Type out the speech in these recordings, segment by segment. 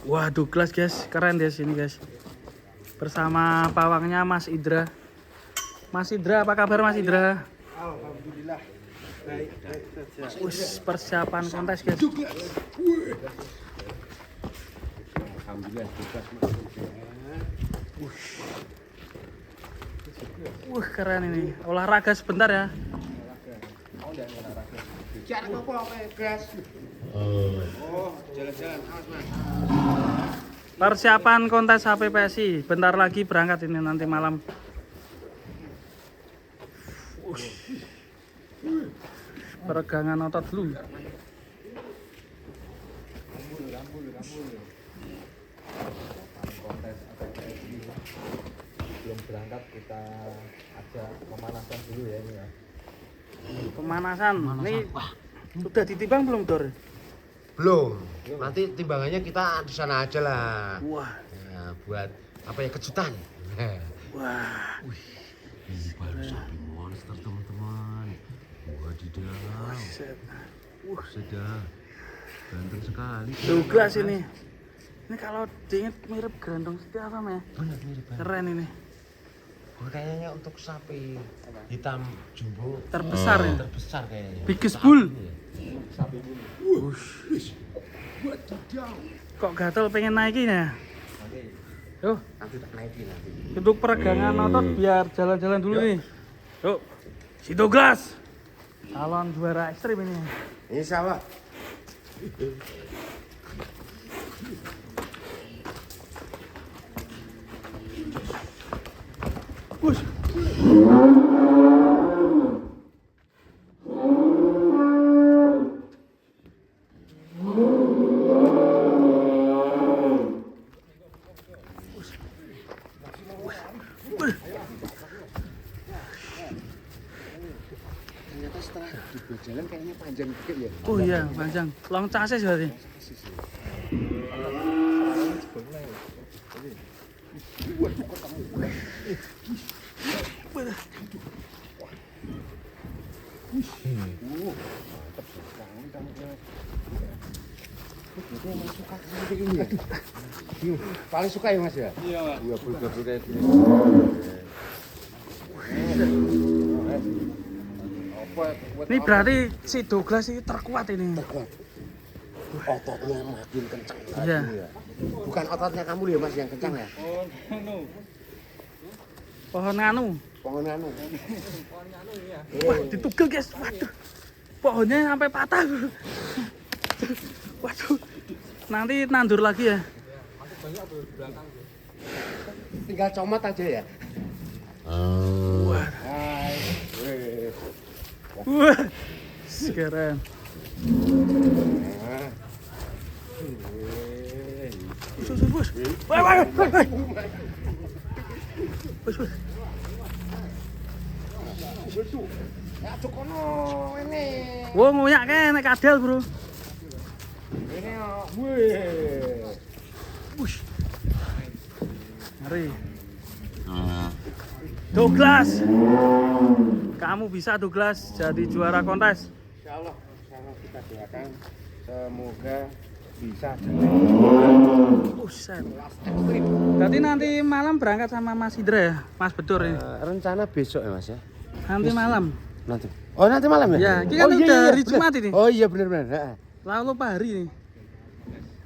Wah, Douglas guys, keren di sini guys. Bersama pawangnya Mas Indra. Mas Indra, apa kabar Mas Indra? Alhamdulillah. Baik saja. Wis, persiapan kontes guys. Alhamdulillah Douglas. Keren ini. Olahraga sebentar ya. Cara apa gas? Oh, jalan-jalan. Awas, Mas. Persiapan kontes HPPSI. Bentar lagi berangkat ini nanti malam. Peregangan otot dulu. Kontes APPSI belum berangkat kita ajak pemanasan dulu ya ini ya. Pemanasan. Ini sudah ditimbang belum, Dor? Belum. Nanti timbangannya kita di sana aja lah. Wah. Nah, buat apa ya, kejutan. Wah. Ini baru sapi monster teman-teman. Wadidaw. Sudah ganteng sekali. Douglas ini. Ini kalau diingat mirip Grandong Setia apa ya? Benar mirip banget. Keren ini. Oh, kayaknya untuk sapi hitam jumbo Terbesar ya. terbesar kayaknya. Biggest Sapi bull. ini ya. Sapi bull. Kok gatel pengen naikin ya? Yuk, Nanti tak naikin nanti. untuk peregangan otot biar jalan-jalan dulu nih. Yuk, si Douglas. Calon juara ekstrim ini. Insya Allah. Wush. Ternyata setelah dibuat jalan kayaknya panjang dikit ya. Oh iya, panjang. Long chassis berarti. Paling suka ya Mas ya? Iya, Mas. Iya, bulga-bulga kayak gini. Ini berarti si Douglas ini terkuat ini. Kuat. Ototnya makin kencang lagi Iya. ya. Bukan ototnya kamu ya Mas yang kencang ya? Oh, no. Pohon nganu. Pohon anu. Wah, ditugel guys. Waduh. Pohonnya sampai patah. Waduh. Nanti nandur lagi ya. Tinggal comot aja ya. Wah. Hai. Weh. Wah. Keren. Nah. Bus. Wah. Bus. Ya cokono ini. Wah, nguyak kan nek kadal, Bro. Ini weh. Wush. Mari. Douglas. Kamu bisa Douglas jadi juara kontes. Insya Allah kita doakan semoga bisa. Buset. Berarti nanti malam berangkat sama Mas Indra ya? Mas Bedur ini. Rencana besok ya Mas ya? Nanti malam. Nanti. Oh nanti malam ya? Ya, ini kan udah hari Jumat ini. Oh iya benar-benar. Lalu lupa hari ini.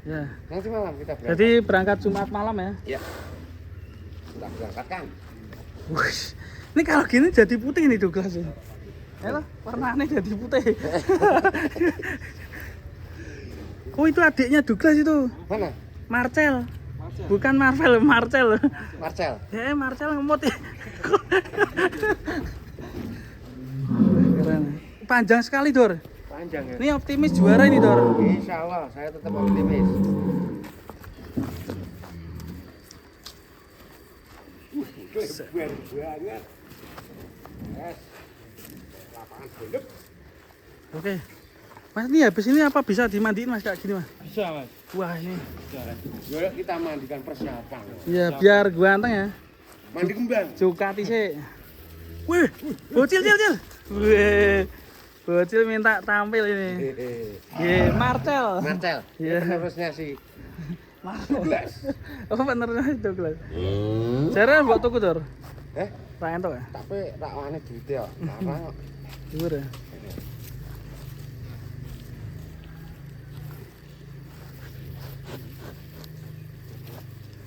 Ya. Nanti malam kita berangkat. Jadi berangkat Jumat malam ya. Iya. Sudah berangkatkan. Wush. Ini kalau gini jadi putih nih Douglas ya. Elah, warnanya jadi putih. Oh itu adiknya Douglas itu. Mana? Marcel. Bukan Marvel, Marcel. Marcel. Ya, Marcel ngemut ya. Keren. Panjang sekali, Dor. Panjang ya. Ini optimis juara ini, Dor. Insya Allah saya tetap optimis. Keren banget. Yes. Lapangan gendep. Oke. Mas ini habis ini apa bisa dimandiin Mas kayak gini, Mas? Bisa, Mas. Wah, ini. Bisa. Yuk kita mandikan persiapan. Ya biar ganteng ya. Mandi kembang. Jukati sih. Wih, bocil, cil. Wih. Bocil minta tampil ini. Ye, Marcel. Marcel. Iya. Penerusnya si Douglas. Oh, penerusnya Douglas. Jare mbok tuku, Dor. Ra entuk ya? Tapi rak wani duit ya. Karena Dhuwur ya.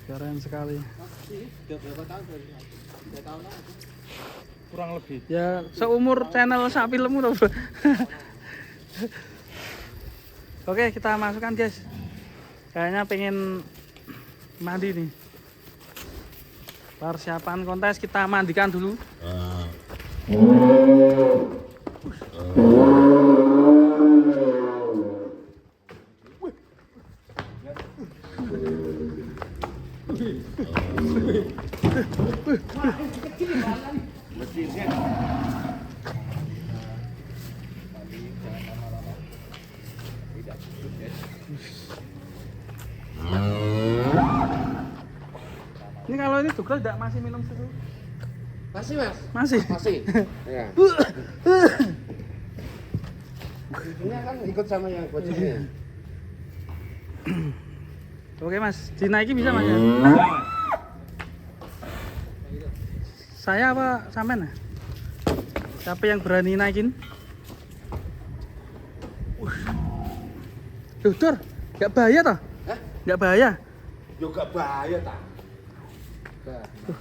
Keren sekali. Sudah berapa tahun? 3 tahun lah. Kurang lebih. Ya seumur channel sak filmmu to. Oke, kita masukkan, guys. Kayaknya pengen mandi nih. Persiapan kontes kita mandikan dulu. Ini kalau ini Douglas tidak masih minum susu? masih Mas. Masih. Masih. Ya. Ini kan ikut sama yang bocilnya. Oke Mas, dinaiki bisa Mas ya? Saya apa sampean? Siapa yang berani naikin? Duh, Dor, nggak bahaya toh? Hah? Nggak bahaya? Yo gak bahaya ta.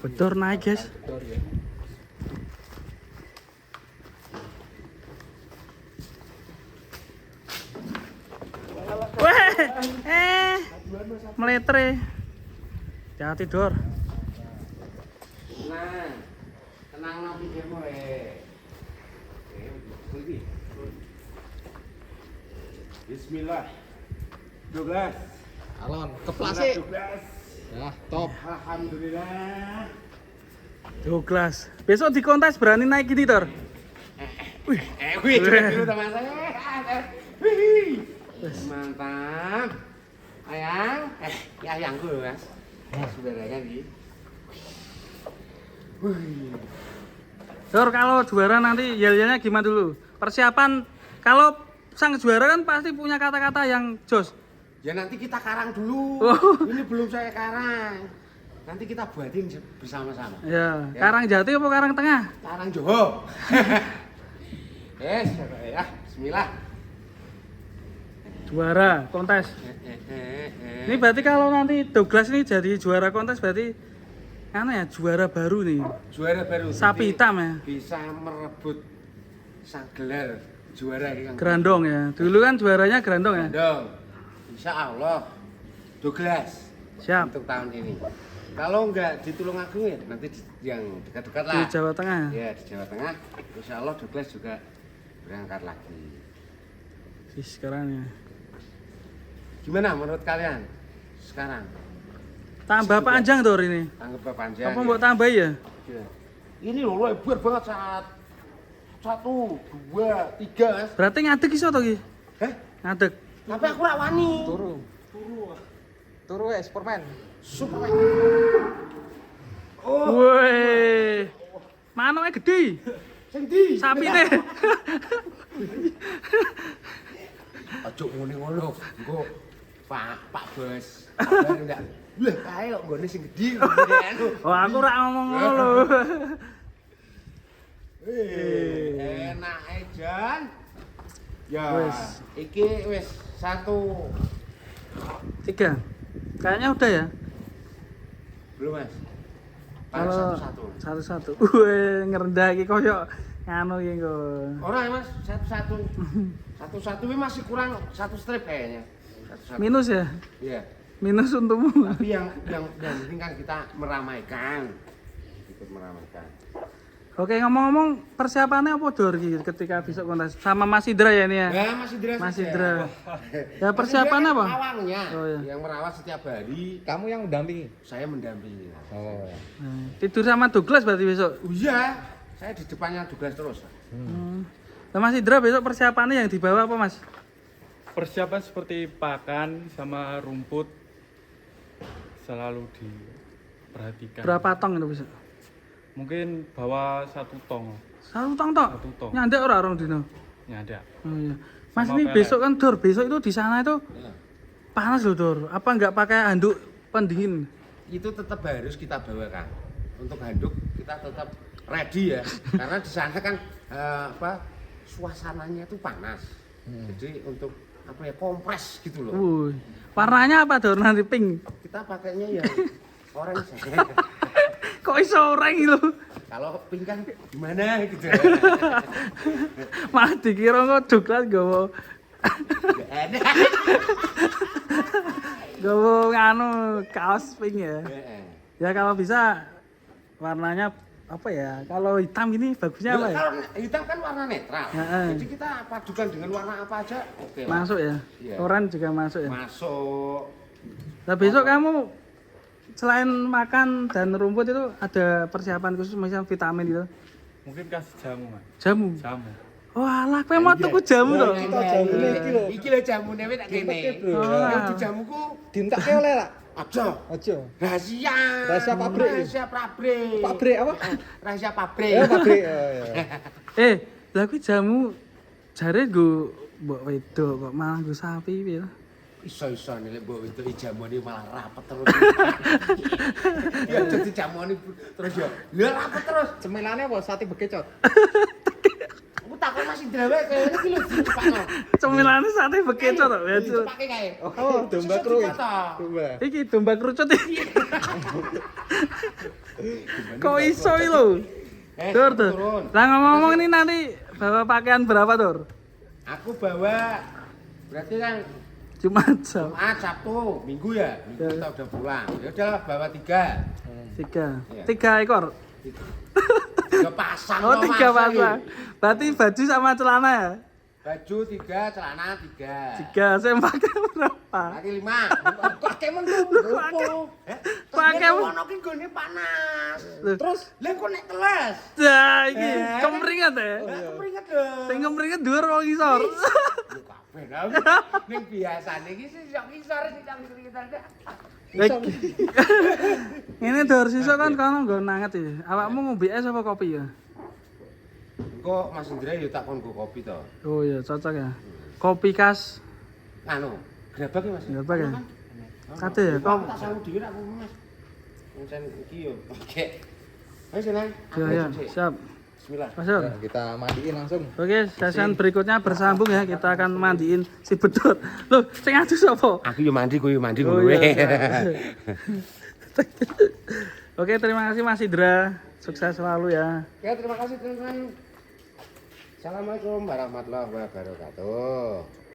Bedor naik guys. Betul ya. Weh, meletre. Hati-hati Dor. Nah, tenang no pikirmu Bismillah. 12. Alon, keplase. 12. Ya, top. Alhamdulillah. Douglas. Besok di kontes berani naik gini Dor. Wih, dulu teman saya. Wih. Mantap. Ayang, ya ayangku loh, Mas. Saudaranya nih. Wih. Dor, kalau juara nanti yel-yelnya gimana dulu? Persiapan kalau sang juara kan pasti punya kata-kata yang jos. Ya nanti kita karang dulu. Oh. Ini belum saya karang. Nanti kita buatin bersama-sama. Ya, Karang Jati apa Karang Tengah? Karang Joho. Ya, bismillah. Juara kontes. Ini berarti kalau nanti Douglas ini jadi juara kontes berarti anu ya, juara baru nih. Juara baru. Sapi Jadi hitam ya. Bisa merebut sang gelar juara yang Grandong ya. Dulu kan juaranya Grandong ya. Dong. Insya Allah Douglas Siap. untuk tahun ini. Kalau enggak di Tulungagung ya nanti yang dekat-dekat lah. Di Jawa Tengah. Ya di Jawa Tengah. Insya Allah Douglas juga berangkat lagi. Sekarang ya. Gimana menurut kalian sekarang? Tambah panjang Dor ini. Anggap panjang. Apa mau tambah ya? Ya. Ini loh lebar banget saat 1, 2, 3 Mas. Berarti ngadeg iso to iki? Heh? Ngadeg. Tapi aku rak wani. Turu Superman. Superman. Woi. Manoke gede. Sing ndi? Sapine. Aja ngene ngono. Engko Pak Bos. Kabar ndak? Lah kae kok nggone sing gedhi. Oh, aku rak ngomong ngono. Enak Jan. Ya, Wes. iki wis 1. 3. Kayaknya udah ya. Belum Mas. Kalau Satu-satu. satu-satu. Wih, ngerendah iki koyo nganu iki kok. Ora Mas, satu-satu. Satu-satu ini masih kurang 1 strip kayaknya. Satu-satu. Minus ya? Iya. Minus untukmu. Tapi yang penting kan kita meramaikan. Ikut meramaikan. Oke, ngomong-ngomong persiapannya apa Dor iki ketika besok kontes sama Mas Idra ya ini ya? Ya masih Idra. Mas saja. Idra. Ya Mas persiapannya Idra apa? kan Awangnya Oh, iya. yang merawat setiap hari. Kamu yang mendampingi? Saya mendampingi. Oh. Nah, tidur sama Douglas berarti besok. Oh iya, saya di depannya Douglas terus. Nah, Mas Idra besok persiapannya yang dibawa apa Mas? Persiapan seperti pakan sama rumput selalu diperhatikan. Berapa tong itu besok? Mungkin bawa 1 tong. 1 tong tok. 1 tong. Nyandek ora rong dino. nyada. Oh, iya. Mas Sama ini pelet. besok kan Dor, besok itu di sana itu Ya. panas loh Dor. Apa nggak pakai handuk pendingin? Itu tetap harus kita bawa Kang. Untuk handuk kita tetap ready ya. Karena di sana kan suasananya itu panas. Jadi untuk apa ya kompres gitu loh. Wuih. Warnanya apa Dor nanti pink? Kita pakainya ya orange. Kok iso orange lho? Kalau pink kan gimana gitu. Malah dikira kok coklat gawa Nggak ada. gawa nganu kaos pink ya. Heeh. Ya kalau bisa warnanya apa ya? Kalau hitam gini bagusnya apa ya? Kalau hitam kan warna netral. Heeh. Jadi kita padukan dengan warna apa aja oke lah. Masuk ya? Iya. Orange juga masuk ya? Masuk. Nah besok kamu selain makan dan rumput itu ada persiapan khusus misalnya vitamin gitu? Mungkin kasih jamu, Mas. Jamu? Jamu. Wah lah, kowe mau tuku jamu toh? Kita jamune iki lho. Iki lho jamune wis tak kene. Oh. Yang di jamuku Dintekke oleh lah. aja. Aja. Rahasia. Rahasia pabrik. Rahasia pabrik. Pabrik apa? Rahasia pabrik. Ya pabrik. Oh, ya. Lah kuwi jamu jare nggo mbok wedok kok malah nggo sapi piye? Iso-iso nek mbok wedok jamune malah rapet terus. Ya jadi jamune terus ya. Ya rapet terus. Cemilane apa? Sate bekecot. Aku takon masih dhewe kene iki lho dipakno. Cemilane sate bekecot to. Dipake kae. Oh, domba kruit. Domba. Iki domba kerucut iki. Kok iso iki lho? Dur, Dur. turun. Lah ngomong-ngomong ini nanti bawa pakaian berapa, Dur? Aku bawa berarti kan Jumat, Sabtu. Jumat, Sabtu, Minggu ya. Minggu Ya. kita udah pulang. Ya udahlah bawa 3. 3. Iya. 3 ekor. 3 pasang. Oh, loh, 3 Mas. pasang. Berarti baju sama celana ya? Baju 3, celana 3. 3. Saya pakai berapa? Lagi 5. Pakai mentu. Pakai men- ono ki gone panas. Terus Lah kok nek teles. Dah, iki kemringet ya. Lah kepringet lho. Sing kemringet dhuwur wong isor. Yo kabeh lah. Ning biasane iki sing sok ngisor sing tak keringetan. Ini Dur sisa kan kono nggo nanget iki. Awakmu ngombe es apa kopi ya? Kok Mas Indra yo tak kon go kopi to. Oh iya, cocok ya. Kopi khas Anu, gerabak ki Mas. Gerabak ya? Ono kan? Kate ya, Kok kok tak sangu dhewe aku Mas. Kuncen iki yo pakai. Ayo senang. ya, ya, siap. Bismillah. Masuk. ya, kita mandiin langsung. Oke, session berikutnya bersambung ya. Kita akan mandiin si Bedut. Loh, sing adu sapa? Aku yo mandi, kowe yo mandi Oh, ngono iya, wae. siap. Oke, terima kasih Mas Indra. Sukses selalu ya. Ya, terima kasih teman-teman. Assalamualaikum warahmatullahi wabarakatuh.